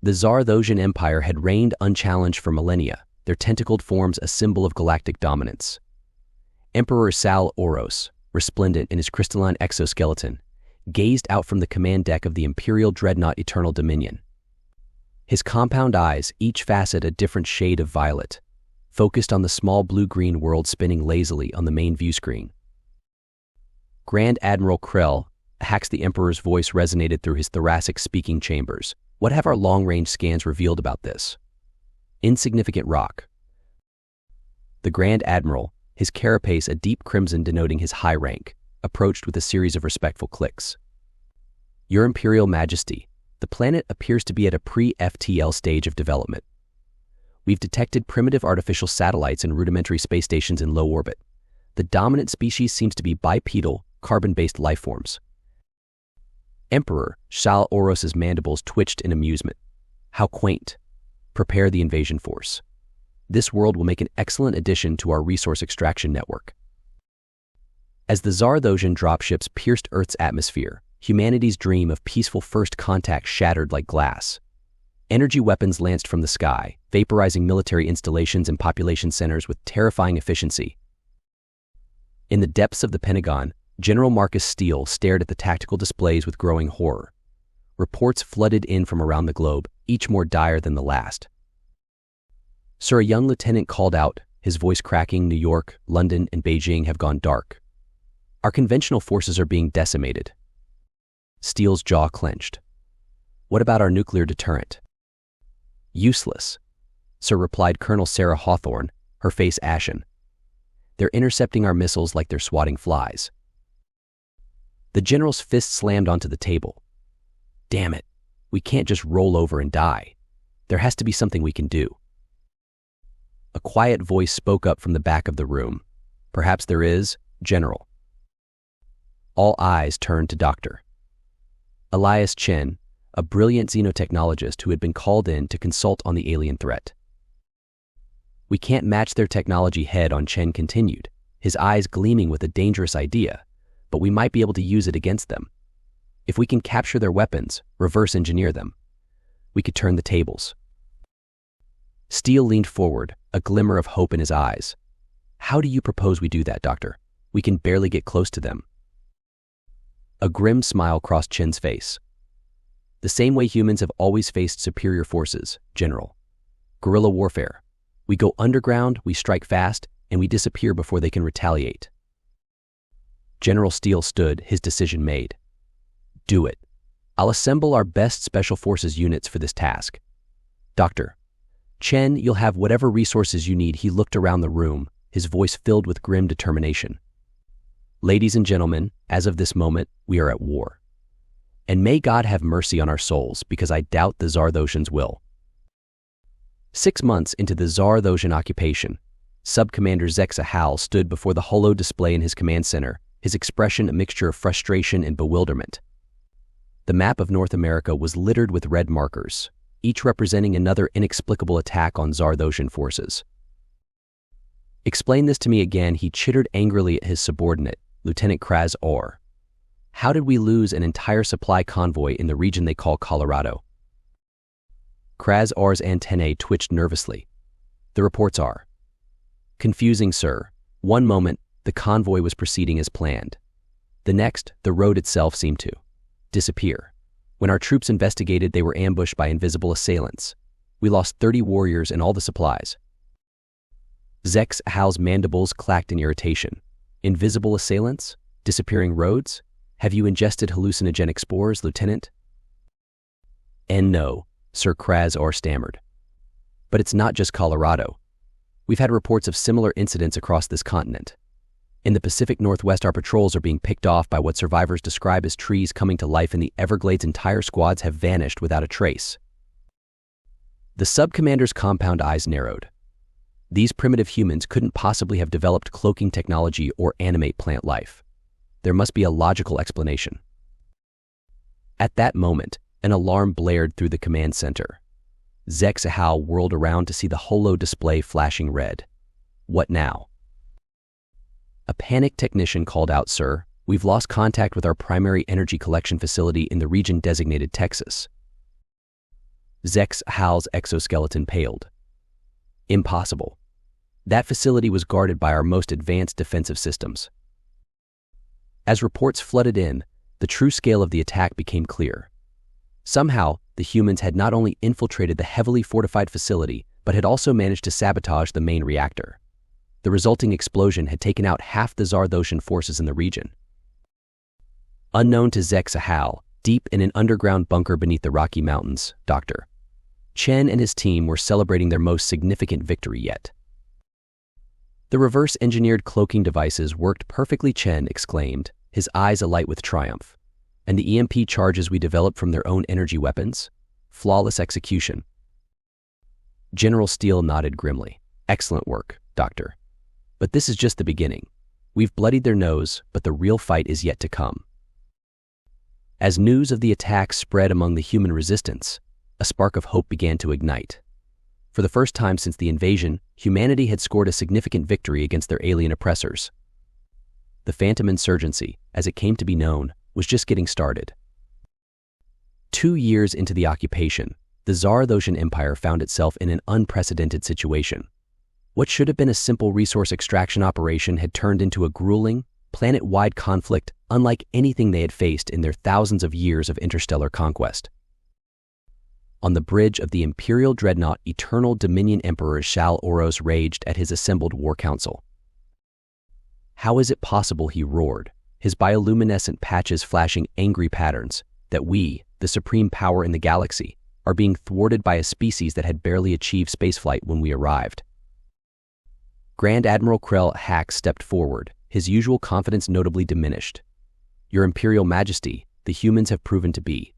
The Zar-Thosian Empire had reigned unchallenged for millennia, their tentacled forms a symbol of galactic dominance. Emperor Sal Oros, resplendent in his crystalline exoskeleton, gazed out from the command deck of the Imperial Dreadnought Eternal Dominion. His compound eyes, each facet a different shade of violet, focused on the small blue-green world spinning lazily on the main view screen. Grand Admiral Krell, Hax the Emperor's voice resonated through his thoracic speaking chambers. What have our long-range scans revealed about this? Insignificant rock. The Grand Admiral, his carapace a deep crimson denoting his high rank, approached with a series of respectful clicks. Your Imperial Majesty, the planet appears to be at a pre-FTL stage of development. We've detected primitive artificial satellites and rudimentary space stations in low orbit. The dominant species seems to be bipedal, carbon-based lifeforms. Emperor Sal Oros's mandibles twitched in amusement. How quaint. Prepare the invasion force. This world will make an excellent addition to our resource extraction network. As the Zar-Thosian dropships pierced Earth's atmosphere, humanity's dream of peaceful first contact shattered like glass. Energy weapons lanced from the sky, vaporizing military installations and population centers with terrifying efficiency. In the depths of the Pentagon, General Marcus Steele stared at the tactical displays with growing horror. Reports flooded in from around the globe, each more dire than the last. Sir, a young lieutenant called out, his voice cracking. New York, London, and Beijing have gone dark. Our conventional forces are being decimated. Steele's jaw clenched. What about our nuclear deterrent? Useless, Sir, replied Colonel Sarah Hawthorne, her face ashen. They're intercepting our missiles like they're swatting flies. The general's fist slammed onto the table. Damn it, we can't just roll over and die. There has to be something we can do. A quiet voice spoke up from the back of the room. Perhaps there is, General. All eyes turned to Dr. Elias Chen, a brilliant xenotechnologist who had been called in to consult on the alien threat. We can't match their technology head-on, Chen continued, his eyes gleaming with a dangerous idea, but we might be able to use it against them. If we can capture their weapons, reverse engineer them, we could turn the tables. Steele leaned forward, a glimmer of hope in his eyes. How do you propose we do that, Doctor? We can barely get close to them. A grim smile crossed Chen's face. The same way humans have always faced superior forces, General. Guerrilla warfare. We go underground, we strike fast, and we disappear before they can retaliate. General Steele stood, his decision made. Do it. I'll assemble our best special forces units for this task. Doctor. Chen, you'll have whatever resources you need. He looked around the room, his voice filled with grim determination. Ladies and gentlemen, as of this moment, we are at war. And may God have mercy on our souls, because I doubt the Zar-Thosians will. 6 months into the Zar-Thosian occupation, Sub-Commander Zexa Hal stood before the holo display in his command center, his expression a mixture of frustration and bewilderment. The map of North America was littered with red markers, each representing another inexplicable attack on Zar-Thosian forces. Explain this to me again, he chittered angrily at his subordinate, Lieutenant Kraz Orr. How did we lose an entire supply convoy in the region they call Colorado? Kraz Orr's antennae twitched nervously. The reports are confusing, sir. One moment, the convoy was proceeding as planned. The next, the road itself seemed to disappear. When our troops investigated, they were ambushed by invisible assailants. We lost 30 warriors and all the supplies. Zex Hal's mandibles clacked in irritation. Invisible assailants? Disappearing roads? Have you ingested hallucinogenic spores, Lieutenant? And no, Sir Kraz Orr stammered. But it's not just Colorado. We've had reports of similar incidents across this continent. In the Pacific Northwest, our patrols are being picked off by what survivors describe as trees coming to life in the Everglades. Entire squads have vanished without a trace. The sub-commander's compound eyes narrowed. These primitive humans couldn't possibly have developed cloaking technology or animate plant life. There must be a logical explanation. At that moment, an alarm blared through the command center. Zex Hal whirled around to see the holo display flashing red. What now? A panicked technician called out, Sir, we've lost contact with our primary energy collection facility in the region designated Texas. Hal's exoskeleton paled. Impossible. That facility was guarded by our most advanced defensive systems. As reports flooded in, the true scale of the attack became clear. Somehow, the humans had not only infiltrated the heavily fortified facility, but had also managed to sabotage the main reactor. The resulting explosion had taken out half the Zardotian forces in the region. Unknown to Hal, deep in an underground bunker beneath the Rocky Mountains, Dr. Chen and his team were celebrating their most significant victory yet. The reverse-engineered cloaking devices worked perfectly, Chen exclaimed, his eyes alight with triumph. And the EMP charges we developed from their own energy weapons? Flawless execution. General Steele nodded grimly. Excellent work, Doctor. But this is just the beginning. We've bloodied their nose, but the real fight is yet to come. As news of the attack spread among the human resistance, a spark of hope began to ignite. For the first time since the invasion, humanity had scored a significant victory against their alien oppressors. The Phantom Insurgency, as it came to be known, was just getting started. 2 years into the occupation, the Zardotian Empire found itself in an unprecedented situation. What should have been a simple resource extraction operation had turned into a grueling, planet-wide conflict unlike anything they had faced in their thousands of years of interstellar conquest. On the bridge of the Imperial Dreadnought, Eternal Dominion Emperor Shal Oros raged at his assembled war council. How is it possible, he roared, his bioluminescent patches flashing angry patterns, that we, the supreme power in the galaxy, are being thwarted by a species that had barely achieved spaceflight when we arrived? Grand Admiral Krell Hax stepped forward, his usual confidence notably diminished. Your Imperial Majesty, the humans have proven to be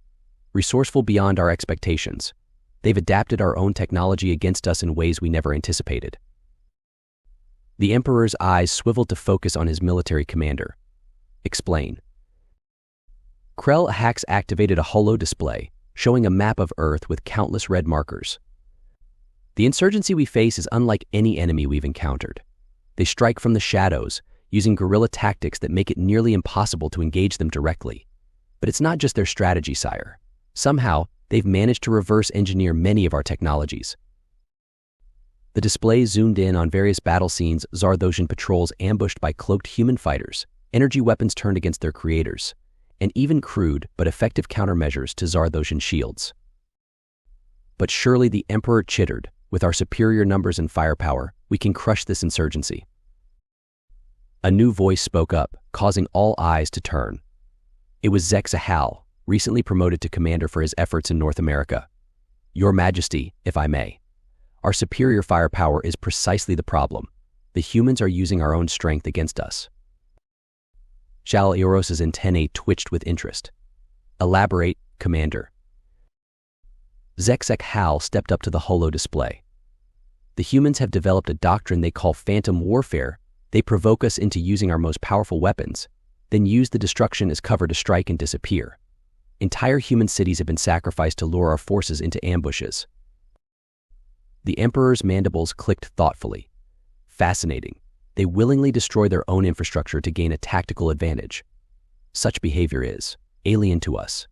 resourceful beyond our expectations. They've adapted our own technology against us in ways we never anticipated. The Emperor's eyes swiveled to focus on his military commander. Explain. Krell Hax activated a holo display, showing a map of Earth with countless red markers. The insurgency we face is unlike any enemy we've encountered. They strike from the shadows, using guerrilla tactics that make it nearly impossible to engage them directly. But it's not just their strategy, sire. Somehow, they've managed to reverse engineer many of our technologies. The display zoomed in on various battle scenes, Zardotian patrols ambushed by cloaked human fighters, energy weapons turned against their creators, and even crude but effective countermeasures to Zardotian shields. But surely the Emperor chittered. With our superior numbers and firepower, we can crush this insurgency. A new voice spoke up, causing all eyes to turn. It was Hal, recently promoted to commander for his efforts in North America. Your Majesty, if I may. Our superior firepower is precisely the problem. The humans are using our own strength against us. Shal Oros's antennae twitched with interest. Elaborate, Commander. Hal stepped up to the holo display. The humans have developed a doctrine they call phantom warfare. They provoke us into using our most powerful weapons, then use the destruction as cover to strike and disappear. Entire human cities have been sacrificed to lure our forces into ambushes. The Emperor's mandibles clicked thoughtfully. Fascinating. They willingly destroy their own infrastructure to gain a tactical advantage. Such behavior is alien to us.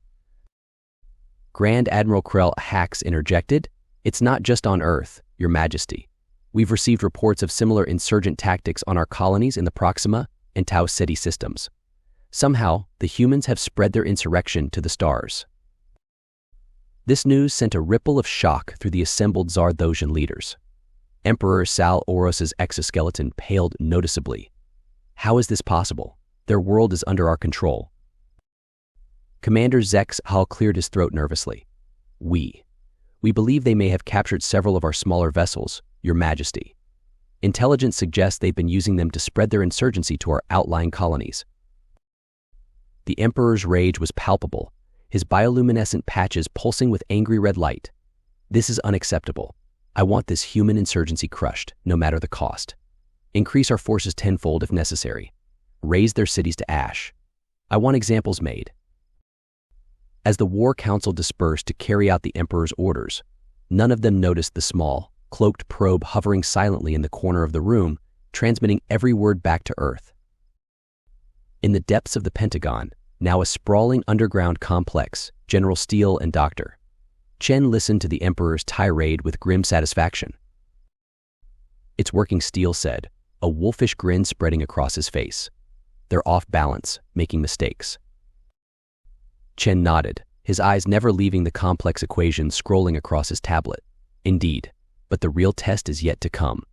Grand Admiral Krell Hax interjected, It's not just on Earth, Your Majesty. We've received reports of similar insurgent tactics on our colonies in the Proxima and Tau Ceti systems. Somehow, the humans have spread their insurrection to the stars. This news sent a ripple of shock through the assembled Zardotian leaders. Emperor Shal Oros's exoskeleton paled noticeably. How is this possible? Their world is under our control. Commander Hal cleared his throat nervously. We believe they may have captured several of our smaller vessels, Your Majesty. Intelligence suggests they've been using them to spread their insurgency to our outlying colonies. The Emperor's rage was palpable, his bioluminescent patches pulsing with angry red light. This is unacceptable. I want this human insurgency crushed, no matter the cost. Increase our forces tenfold if necessary. Raise their cities to ash. I want examples made. As the War Council dispersed to carry out the Emperor's orders, none of them noticed the small, cloaked probe hovering silently in the corner of the room, transmitting every word back to Earth. In the depths of the Pentagon, now a sprawling underground complex, General Steele and Dr. Chen listened to the Emperor's tirade with grim satisfaction. "It's working," Steele said, a wolfish grin spreading across his face. "They're off balance, making mistakes." Chen nodded, his eyes never leaving the complex equations scrolling across his tablet. "Indeed, but the real test is yet to come.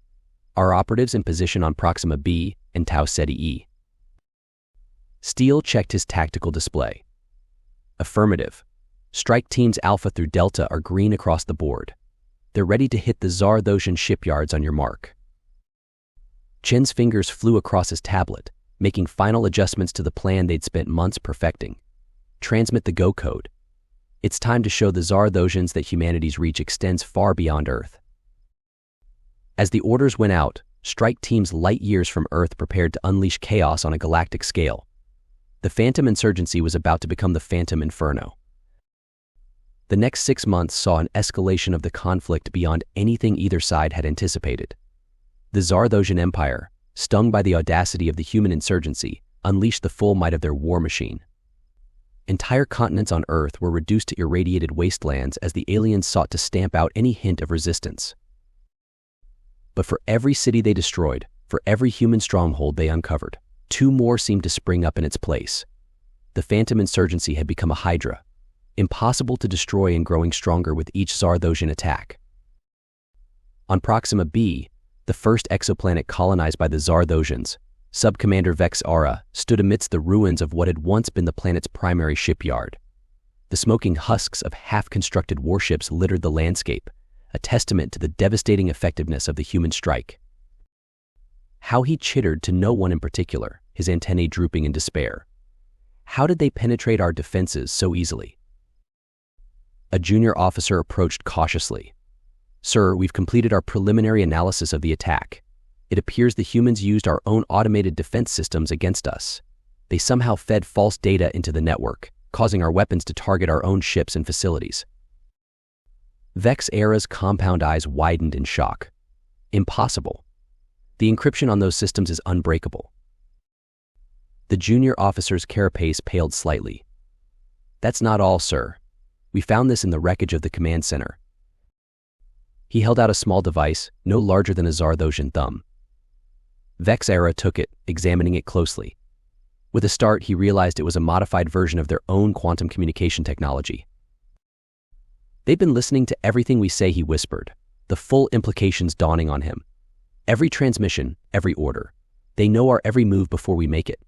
Are operatives in position on Proxima B and Tau Ceti E?" Steele checked his tactical display. "Affirmative. Strike teams Alpha through Delta are green across the board. They're ready to hit the Tsar-Thosian shipyards on your mark." Chen's fingers flew across his tablet, making final adjustments to the plan they'd spent months perfecting. Transmit the go code. It's time to show the Tsar-Thosians that humanity's reach extends far beyond Earth. As the orders went out, strike teams light years from Earth prepared to unleash chaos on a galactic scale. The Phantom Insurgency was about to become the Phantom Inferno. The next 6 months saw an escalation of the conflict beyond anything either side had anticipated. The Tsar-Thosian Empire, stung by the audacity of the human insurgency, unleashed the full might of their war machine. Entire continents on Earth were reduced to irradiated wastelands as the aliens sought to stamp out any hint of resistance. But for every city they destroyed, for every human stronghold they uncovered, 2 more seemed to spring up in its place. The Phantom Insurgency had become a hydra, impossible to destroy and growing stronger with each Tsar-Thosian attack. On Proxima B, the first exoplanet colonized by the Tsar-Thosians, Subcommander Vex Ara stood amidst the ruins of what had once been the planet's primary shipyard. The smoking husks of half-constructed warships littered the landscape, a testament to the devastating effectiveness of the human strike. How he chittered to no one in particular, his antennae drooping in despair. How did they penetrate our defenses so easily? A junior officer approached cautiously. "Sir, we've completed our preliminary analysis of the attack. It appears the humans used our own automated defense systems against us. They somehow fed false data into the network, causing our weapons to target our own ships and facilities." Vex Ara's compound eyes widened in shock. "Impossible. The encryption on those systems is unbreakable." The junior officer's carapace paled slightly. "That's not all, sir. We found this in the wreckage of the command center." He held out a small device, no larger than a Tsar-Thosian thumb. Vex Ara took it, examining it closely. With a start, he realized it was a modified version of their own quantum communication technology. "They've been listening to everything we say," he whispered, the full implications dawning on him. "Every transmission, every order. They know our every move before we make it."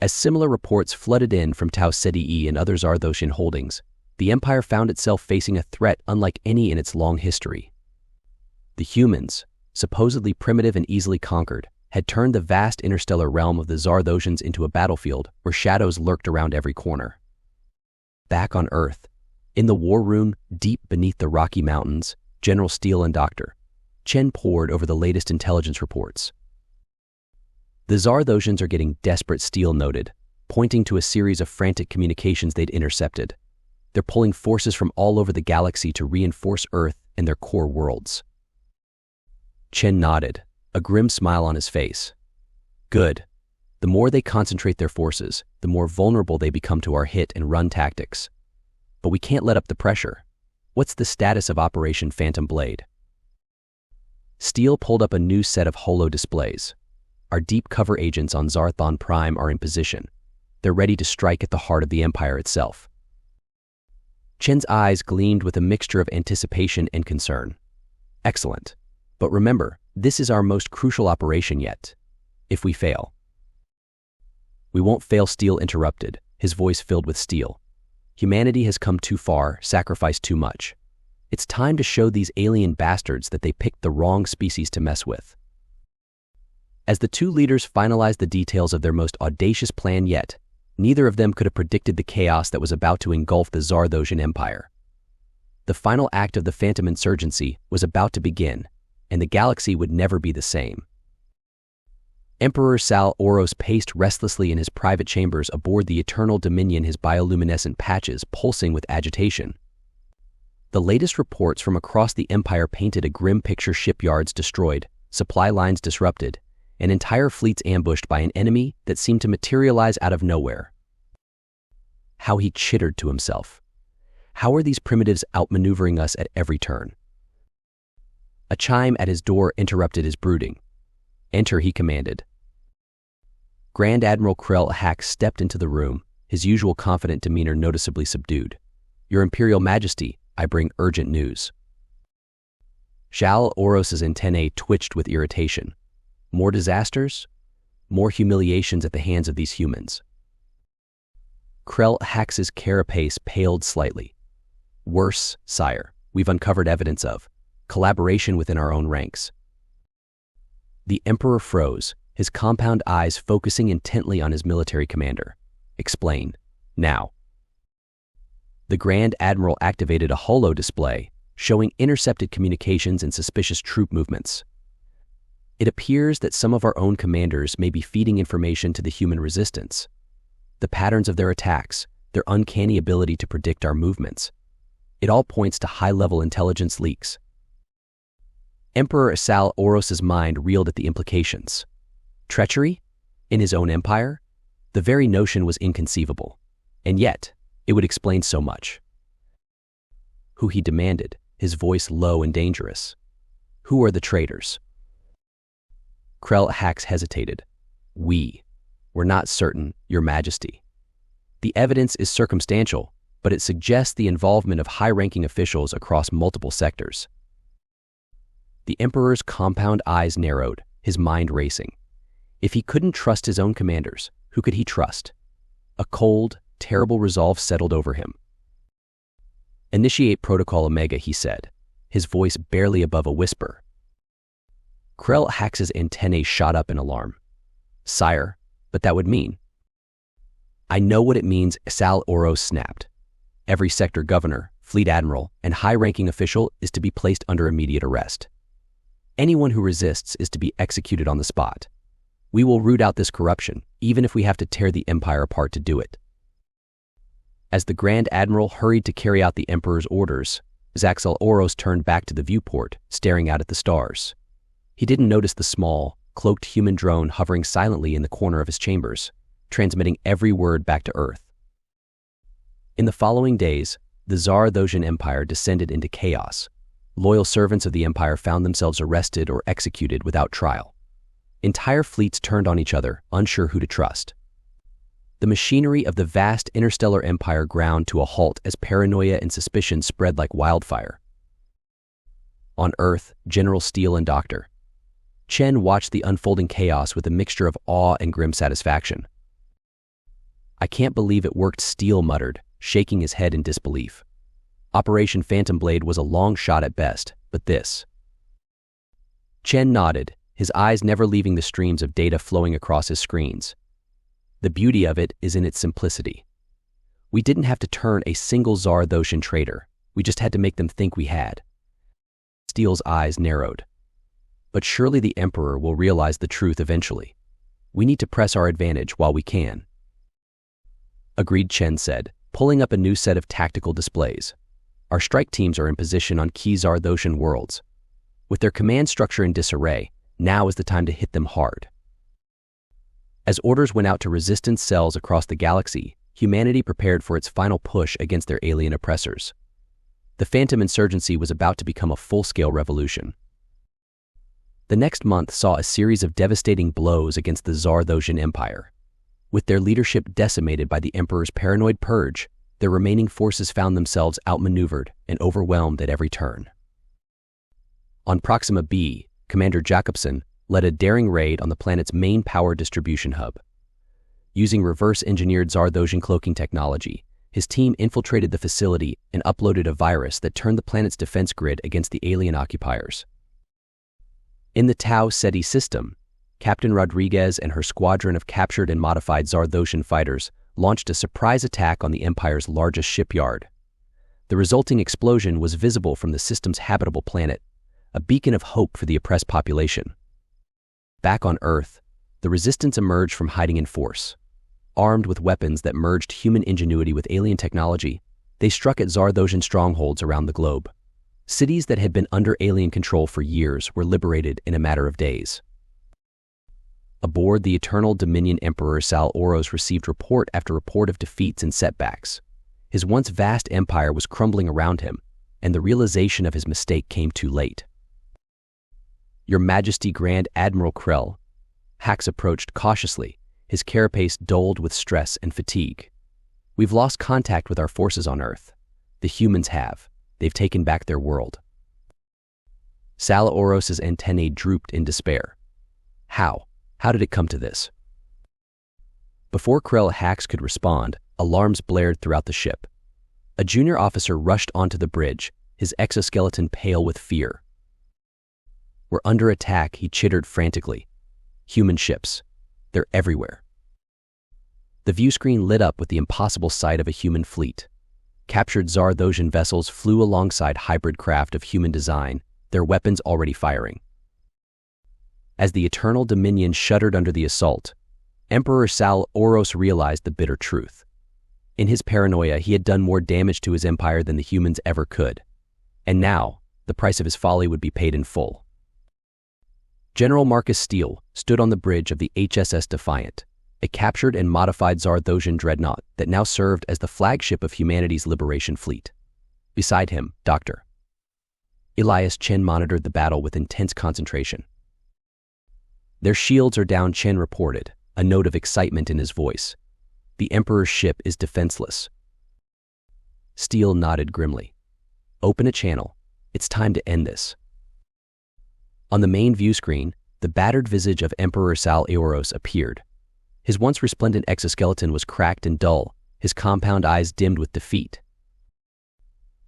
As similar reports flooded in from Tau Ceti E and other Tsar-Thosian holdings, the Empire found itself facing a threat unlike any in its long history. The humans, supposedly primitive and easily conquered, had turned the vast interstellar realm of the Tsar-Thosians into a battlefield where shadows lurked around every corner. Back on Earth, in the war room deep beneath the Rocky Mountains, General Steele and Dr. Chen pored over the latest intelligence reports. "The Tsar-Thosians are getting desperate," Steele noted, pointing to a series of frantic communications they'd intercepted. "They're pulling forces from all over the galaxy to reinforce Earth and their core worlds." Chen nodded, a grim smile on his face. "Good. The more they concentrate their forces, the more vulnerable they become to our hit and run tactics. But we can't let up the pressure. What's the status of Operation Phantom Blade?" Steele pulled up a new set of holo displays. "Our deep cover agents on Zarthon Prime are in position. They're ready to strike at the heart of the Empire itself." Chen's eyes gleamed with a mixture of anticipation and concern. "Excellent. But remember, this is our most crucial operation yet. If we fail—" "We won't fail," Steele interrupted, his voice filled with steel. "Humanity has come too far, sacrificed too much. It's time to show these alien bastards that they picked the wrong species to mess with." As the 2 leaders finalized the details of their most audacious plan yet, neither of them could have predicted the chaos that was about to engulf the Tsar-Thosian Empire. The final act of the Phantom Insurgency was about to begin, and the galaxy would never be the same. Emperor Sal Oros paced restlessly in his private chambers aboard the Eternal Dominion, his bioluminescent patches pulsing with agitation. The latest reports from across the Empire painted a grim picture: shipyards destroyed, supply lines disrupted, and entire fleets ambushed by an enemy that seemed to materialize out of nowhere. How he chittered to himself. How are these primitives outmaneuvering us at every turn? A chime at his door interrupted his brooding. "Enter," he commanded. Grand Admiral Krell Hax stepped into the room, his usual confident demeanor noticeably subdued. "Your Imperial Majesty, I bring urgent news." Shal Oros's antennae twitched with irritation. More disasters? More humiliations at the hands of these humans. Krell Hax's carapace paled slightly. "Worse, sire, we've uncovered evidence of collaboration within our own ranks." The Emperor froze, his compound eyes focusing intently on his military commander. "Explain, now." The Grand Admiral activated a holo display, showing intercepted communications and suspicious troop movements. "It appears that some of our own commanders may be feeding information to the human resistance. The patterns of their attacks, their uncanny ability to predict our movements. It all points to high-level intelligence leaks." Emperor Sal Oros's mind reeled at the implications. Treachery? In his own empire? The very notion was inconceivable. And yet, it would explain so much. "Who?" he demanded, his voice low and dangerous. "Who are the traitors?" Krell Hax hesitated. We're not certain, Your Majesty. The evidence is circumstantial, but it suggests the involvement of high-ranking officials across multiple sectors. The Emperor's compound eyes narrowed, his mind racing. If he couldn't trust his own commanders, who could he trust? A cold, terrible resolve settled over him. "Initiate Protocol Omega," he said, his voice barely above a whisper. Krell Hax's antennae shot up in alarm. "Sire, but that would mean—" "I know what it means," Sal Oros snapped. "Every sector governor, fleet admiral, and high-ranking official is to be placed under immediate arrest. Anyone who resists is to be executed on the spot. We will root out this corruption, even if we have to tear the Empire apart to do it." As the Grand Admiral hurried to carry out the Emperor's orders, Zaxel Oros turned back to the viewport, staring out at the stars. He didn't notice the small, cloaked human drone hovering silently in the corner of his chambers, transmitting every word back to Earth. In the following days, the Tsar-Thosian Empire descended into chaos. Loyal servants of the Empire found themselves arrested or executed without trial. Entire fleets turned on each other, unsure who to trust. The machinery of the vast interstellar empire ground to a halt as paranoia and suspicion spread like wildfire. On Earth, General Steele and Dr. Chen watched the unfolding chaos with a mixture of awe and grim satisfaction. "I can't believe it worked," Steele muttered, shaking his head in disbelief. Operation Phantom Blade was a long shot at best, but this... Chen nodded, his eyes never leaving the streams of data flowing across his screens. "The beauty of it is in its simplicity. We didn't have to turn a single Tsar-Thosian traitor. We just had to make them think we had." Steele's eyes narrowed. "But surely the Emperor will realize the truth eventually. We need to press our advantage while we can." "Agreed," Chen said, pulling up a new set of tactical displays. "Our strike teams are in position on key Tsar-Thosian worlds. With their command structure in disarray, now is the time to hit them hard." As orders went out to resistance cells across the galaxy, humanity prepared for its final push against their alien oppressors. The Phantom Insurgency was about to become a full-scale revolution. The next month saw a series of devastating blows against the Tsar-Thosian Empire. With their leadership decimated by the Emperor's paranoid purge, their remaining forces found themselves outmaneuvered and overwhelmed at every turn. On Proxima B, Commander Jacobson led a daring raid on the planet's main power distribution hub. Using reverse-engineered Tsar-Thosian cloaking technology, his team infiltrated the facility and uploaded a virus that turned the planet's defense grid against the alien occupiers. In the Tau Ceti system, Captain Rodriguez and her squadron of captured and modified Tsar-Thosian fighters launched a surprise attack on the Empire's largest shipyard. The resulting explosion was visible from the system's habitable planet, a beacon of hope for the oppressed population. Back on Earth, the Resistance emerged from hiding in force. Armed with weapons that merged human ingenuity with alien technology, they struck at Tsar-Thosian strongholds around the globe. Cities that had been under alien control for years were liberated in a matter of days. Aboard the Eternal Dominion Emperor Sal Oros received report after report of defeats and setbacks. His once vast empire was crumbling around him, and the realization of his mistake came too late. "Your Majesty Grand Admiral Krell," Hax approached cautiously, his carapace dulled with stress and fatigue. "We've lost contact with our forces on Earth. The humans have. They've taken back their world." Sal Oros's antennae drooped in despair. How? How did it come to this? Before Krell Hax could respond, alarms blared throughout the ship. A junior officer rushed onto the bridge, his exoskeleton pale with fear. "We're under attack," he chittered frantically. "Human ships. They're everywhere." The view screen lit up with the impossible sight of a human fleet. Captured Zardosian vessels flew alongside hybrid craft of human design, their weapons already firing. As the Eternal Dominion shuddered under the assault, Emperor Sal Oros realized the bitter truth. In his paranoia, he had done more damage to his empire than the humans ever could. And now, the price of his folly would be paid in full. General Marcus Steele stood on the bridge of the HSS Defiant, a captured and modified Zardosian dreadnought that now served as the flagship of humanity's liberation fleet. Beside him, Dr. Elias Chen monitored the battle with intense concentration. "Their shields are down," Chen reported, a note of excitement in his voice. "The Emperor's ship is defenseless." Steele nodded grimly. "Open a channel. It's time to end this." On the main view screen, the battered visage of Emperor Sal Aoros appeared. His once resplendent exoskeleton was cracked and dull, his compound eyes dimmed with defeat.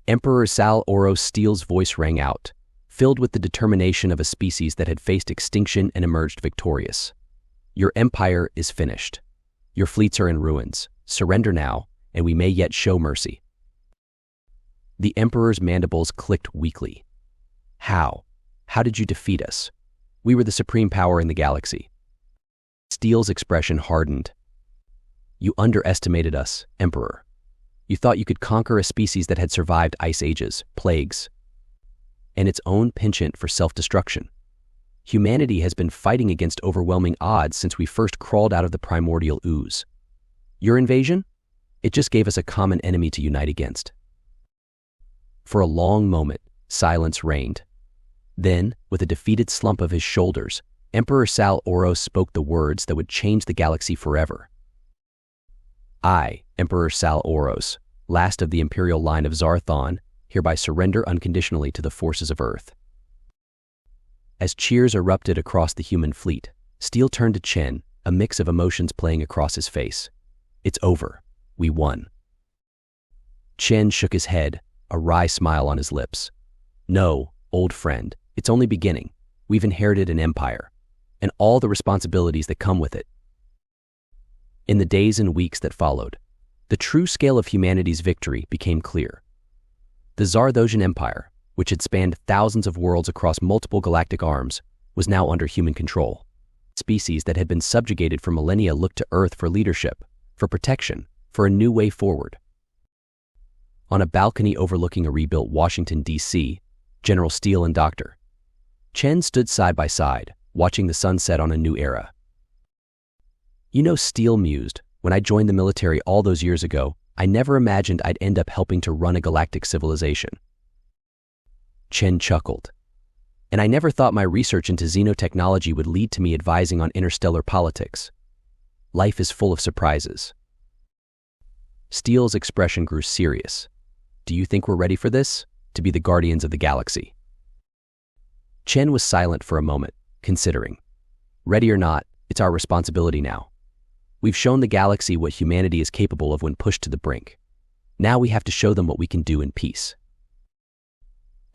Emperor Sal Oros Steele's voice rang out, filled with the determination of a species that had faced extinction and emerged victorious. "Your empire is finished. Your fleets are in ruins. Surrender now, and we may yet show mercy." The Emperor's mandibles clicked weakly. "How? How did you defeat us? We were the supreme power in the galaxy." Steele's expression hardened. "You underestimated us, Emperor. You thought you could conquer a species that had survived ice ages, plagues, and its own penchant for self-destruction. Humanity has been fighting against overwhelming odds since we first crawled out of the primordial ooze. Your invasion? It just gave us a common enemy to unite against." For a long moment, silence reigned. Then, with a defeated slump of his shoulders, Emperor Sal Oros spoke the words that would change the galaxy forever. "I, Emperor Sal Oros, last of the imperial line of Zarthon, hereby surrender unconditionally to the forces of Earth." As cheers erupted across the human fleet, Steele turned to Chen, a mix of emotions playing across his face. "It's over. We won." Chen shook his head, a wry smile on his lips. "No, old friend, it's only beginning. We've inherited an empire, and all the responsibilities that come with it." In the days and weeks that followed, the true scale of humanity's victory became clear. The Zardosian Empire, which had spanned thousands of worlds across multiple galactic arms, was now under human control. Species that had been subjugated for millennia looked to Earth for leadership, for protection, for a new way forward. On a balcony overlooking a rebuilt Washington, D.C., General Steele and Dr. Chen stood side by side, watching the sunset on a new era. "You know," Steele mused, "when I joined the military all those years ago, I never imagined I'd end up helping to run a galactic civilization." Chen chuckled. "And I never thought my research into xenotechnology would lead to me advising on interstellar politics. Life is full of surprises." Steele's expression grew serious. "Do you think we're ready for this? To be the guardians of the galaxy?" Chen was silent for a moment, considering. "Ready or not, it's our responsibility now. We've shown the galaxy what humanity is capable of when pushed to the brink. Now we have to show them what we can do in peace."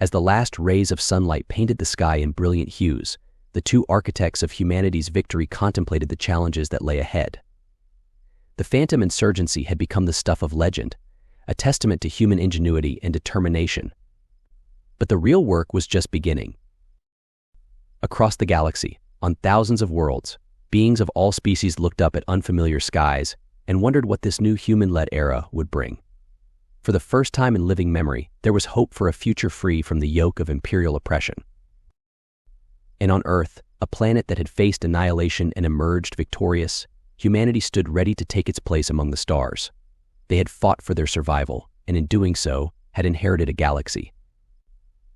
As the last rays of sunlight painted the sky in brilliant hues, the two architects of humanity's victory contemplated the challenges that lay ahead. The Phantom Insurgency had become the stuff of legend, a testament to human ingenuity and determination. But the real work was just beginning. Across the galaxy, on thousands of worlds, beings of all species looked up at unfamiliar skies and wondered what this new human-led era would bring. For the first time in living memory, there was hope for a future free from the yoke of imperial oppression. And on Earth, a planet that had faced annihilation and emerged victorious, humanity stood ready to take its place among the stars. They had fought for their survival, and in doing so, had inherited a galaxy.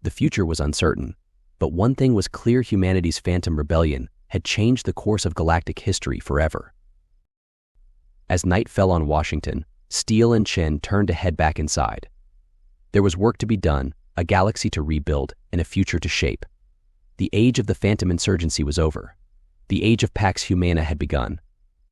The future was uncertain, but one thing was clear: humanity's phantom rebellion had changed the course of galactic history forever. As night fell on Washington, Steele and Chen turned to head back inside. There was work to be done, a galaxy to rebuild, and a future to shape. The age of the phantom insurgency was over. The age of Pax Humana had begun.